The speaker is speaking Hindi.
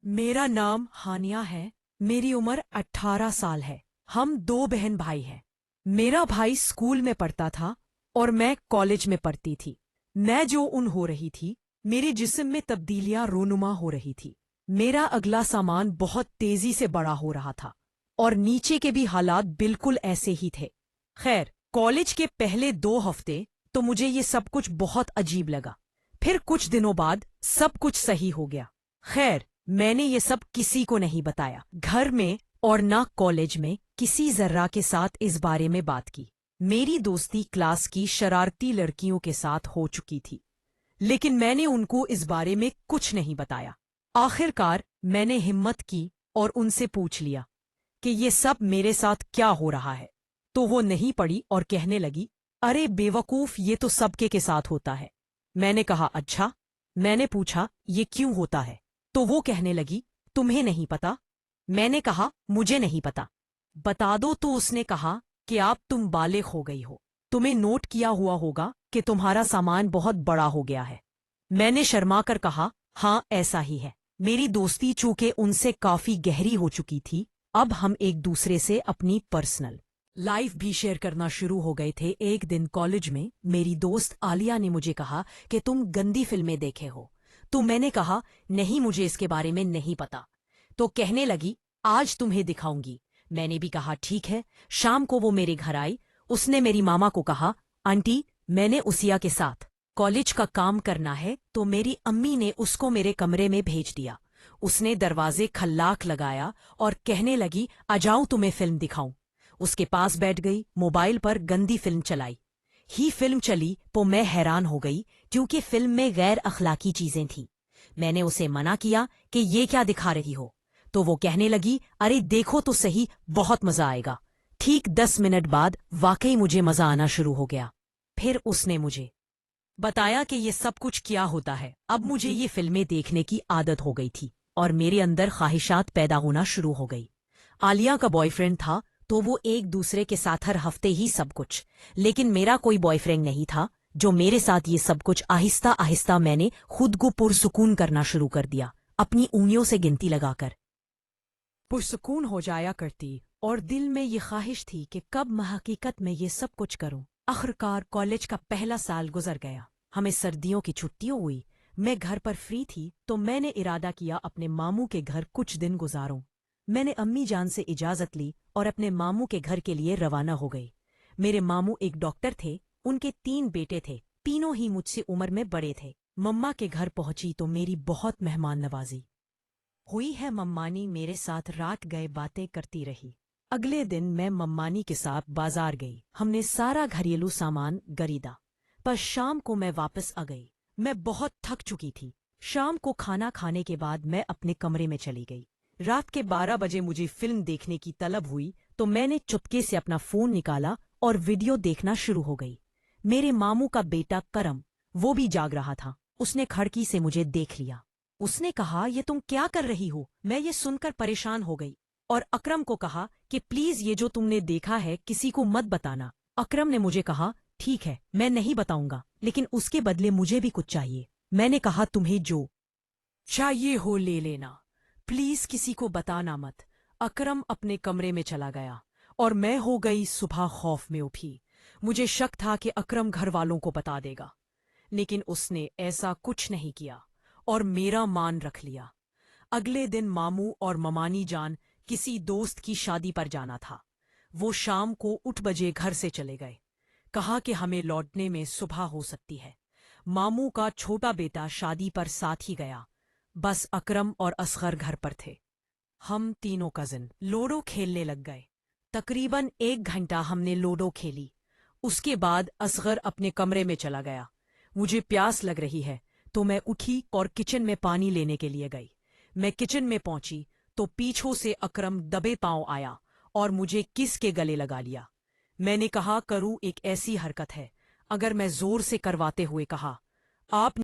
मेरा नाम हानिया है। मेरी उम्र 18 साल है। हम दो बहन भाई हैं। मेरा भाई स्कूल में पढ़ता था और मैं कॉलेज में पढ़ती थी। मैं जो उन हो रही थी, मेरे जिस्म में तब्दीलियां रोनुमा हो रही थी। मेरा अगला सामान बहुत तेजी से बड़ा हो रहा था और नीचे के भी हालात बिल्कुल ऐसे ही थे। खैर, कॉलेज के पहले 2 हफ्ते तो मुझे ये सब कुछ बहुत अजीब लगा। फिर कुछ दिनों बाद सब कुछ सही हो गया। खैर, मैंने ये सब किसी को नहीं बताया, घर में और ना कॉलेज में किसी जर्रा के साथ इस बारे में बात की। मेरी दोस्ती क्लास की शरारती लड़कियों के साथ हो चुकी थी, लेकिन मैंने उनको इस बारे में कुछ नहीं बताया। आखिरकार मैंने हिम्मत की और उनसे पूछ लिया कि ये सब मेरे साथ क्या हो रहा है। तो वो नहीं पड़ी और कहने लगी, अरे बेवकूफ, ये तो सबके के साथ होता है। मैंने कहा, अच्छा? मैंने पूछा, ये क्यों होता है? तो वो कहने लगी, तुम्हें नहीं पता? मैंने कहा, मुझे नहीं पता। बता दो। तो उसने कहा कि तुम बालिग हो गई हो, तुम्हें नोट किया हुआ होगा कि तुम्हारा सामान बहुत बड़ा हो गया है। मैंने शर्मा कर कहा, हाँ ऐसा ही है। मेरी दोस्ती चूंकि उनसे काफी गहरी हो चुकी थी, अब हम एक दूसरे से अपनी पर्सनल लाइफ भी शेयर करना शुरू हो गए थे। एक दिन कॉलेज में मेरी दोस्त आलिया ने मुझे कहा कि तुम गंदी फिल्में देखे हो। तो मैंने कहा, नहीं, मुझे इसके बारे में नहीं पता। तो कहने लगी, आज तुम्हें दिखाऊंगी। मैंने भी कहा, ठीक है। शाम को वो मेरे घर आई। उसने मेरी मामा को कहा, आंटी, मैंने उसिया के साथ कॉलेज का काम करना है। तो मेरी अम्मी ने उसको मेरे कमरे में भेज दिया। उसने दरवाजे खल्लाक लगाया और कहने लगी, आ जाओ, तुम्हें फिल्म दिखाऊं। उसके पास बैठ गई, मोबाइल पर गंदी फिल्म चलाई। ही फिल्म चली तो मैं हैरान हो गई, क्योंकि फिल्म में गैर अखलाकी चीजें थीं। मैंने उसे मना किया कि ये क्या दिखा रही हो। तो वो कहने लगी, अरे देखो तो सही, बहुत मजा आएगा। ठीक 10 मिनट बाद वाकई मुझे मजा आना शुरू हो गया। फिर उसने मुझे बताया कि ये सब कुछ क्या होता है। अब मुझे ये फिल्में देखने की आदत हो गई थी और मेरे अंदर ख्वाहिशात पैदा होना शुरू हो गई। आलिया का बॉयफ्रेंड था, तो वो एक दूसरे के साथ हर हफ्ते ही सब कुछ। लेकिन मेरा कोई बॉयफ्रेंड नहीं था जो मेरे साथ ये सब कुछ। आहिस्ता आहिस्ता मैंने खुद को पुरसुकून करना शुरू कर दिया, अपनी उंगलियों से गिनती लगाकर पुरसुकून हो जाया करती, और दिल में ये ख्वाहिश थी कि कब मैं हकीकत में ये सब कुछ करूं। आखिरकार कॉलेज का पहला साल गुजर गया। हमें सर्दियों की छुट्टियां हुई। मैं घर पर फ्री थी, तो मैंने इरादा किया अपने मामू के घर कुछ दिन गुजारूं। मैंने अम्मी जान से इजाजत ली और अपने मामू के घर के लिए रवाना हो गई। मेरे मामू एक डॉक्टर थे। उनके 3 बेटे थे, तीनों ही मुझसे उम्र में बड़े थे। मम्मा के घर पहुंची तो मेरी बहुत मेहमान नवाजी हुई है। मम्मानी मेरे साथ रात गए बातें करती रही। अगले दिन मैं मम्मानी के साथ बाजार गई। हमने सारा घरेलू सामान खरीदा। पर शाम को मैं वापस आ गई। मैं बहुत थक चुकी थी। शाम को खाना खाने के बाद मैं अपने कमरे में चली गई। रात के 12 बजे मुझे फिल्म देखने की तलब हुई, तो मैंने चुपके से अपना फोन निकाला और वीडियो देखना शुरू हो गई। मेरे मामू का बेटा करम, वो भी जाग रहा था। उसने खिड़की से मुझे देख लिया। उसने कहा, ये तुम क्या कर रही हो? मैं ये सुनकर परेशान हो गई और अकरम को कहा कि प्लीज ये जो तुमने देखा है किसी को मत बताना। अकरम ने मुझे कहा, ठीक है, मैं नहीं बताऊंगा, लेकिन उसके बदले मुझे भी कुछ चाहिए। मैंने कहा, तुम्हें जो चाहिए हो ले लेना, प्लीज किसी को बताना मत। अकरम अपने कमरे में चला गया और मैं हो गई सुबह खौफ में उठी। मुझे शक था कि अकरम घर वालों को बता देगा, लेकिन उसने ऐसा कुछ नहीं किया और मेरा मान रख लिया। अगले दिन मामू और ममानी जान किसी दोस्त की शादी पर जाना था। वो शाम को 8 बजे घर से चले गए। कहा कि हमें लौटने में सुबह हो सकती है। मामू का छोटा बेटा शादी पर साथ ही गया। बस अकरम और असगर घर पर थे। हम तीनों कजिन लूडो खेलने लग गए। तकरीबन 1 घंटा हमने लूडो खेली। उसके बाद असगर अपने कमरे में चला गया। मुझे प्यास लग रही है, तो मैं उठी और किचन में पानी लेने के लिए गई। मैं किचन में पहुंची तो पीछों से अकरम दबे पांव आया और मुझे किस के गले लगा लिया। मैंने कहा, करूं एक ऐसी हरकत है। अगर मैं जोर से करवाते हुए कहा, आप